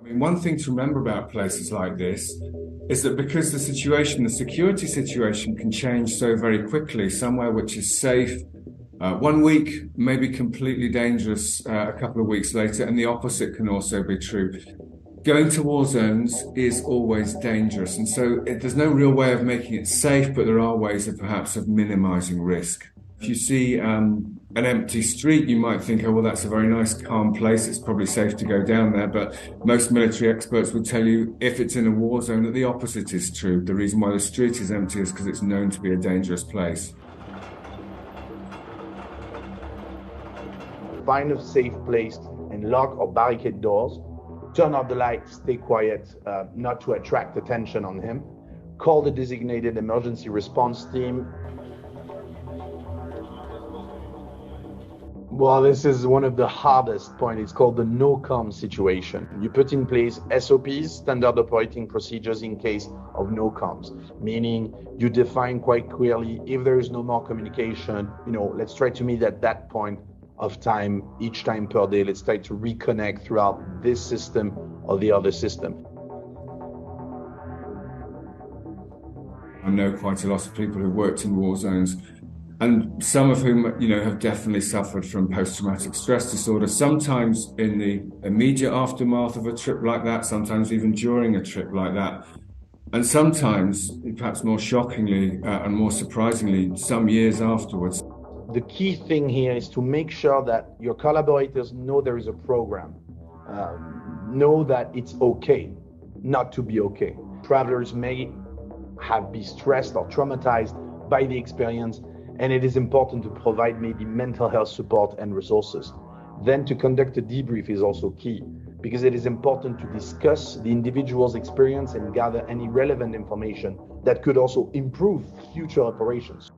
I mean, one thing to remember about places like this is that because the security situation can change so very quickly, somewhere which is safe 1 week may be completely dangerous a couple of weeks later, and the opposite can also be true. Going to war zones is always dangerous, and so there's no real way of making it safe, but there are ways of perhaps of minimizing risk. If you see an empty street, you might think, oh, well, that's a very nice, calm place. It's probably safe to go down there. But most military experts would tell you, if it's in a war zone, that the opposite is true. The reason why the street is empty is because it's known to be a dangerous place. Find a safe place and lock or barricade doors. Turn off the lights, stay quiet, not to attract attention on him. Call the designated emergency response team. Well, this is one of the hardest points. It's called the no-com situation. You put in place SOPs, standard operating procedures, in case of no-coms, meaning you define quite clearly if there is no more communication, let's try to meet at that point of time, each time per day. Let's try to reconnect throughout this system or the other system. I know quite a lot of people who worked in war zones, and some of whom, have definitely suffered from post-traumatic stress disorder, sometimes in the immediate aftermath of a trip like that, sometimes even during a trip like that. And sometimes, perhaps more shockingly and more surprisingly, some years afterwards. The key thing here is to make sure that your collaborators know there is a program, know that it's okay not to be okay. Travelers may be stressed or traumatized by the experience, and it is important to provide maybe mental health support and resources. Then to conduct a debrief is also key, because it is important to discuss the individual's experience and gather any relevant information that could also improve future operations.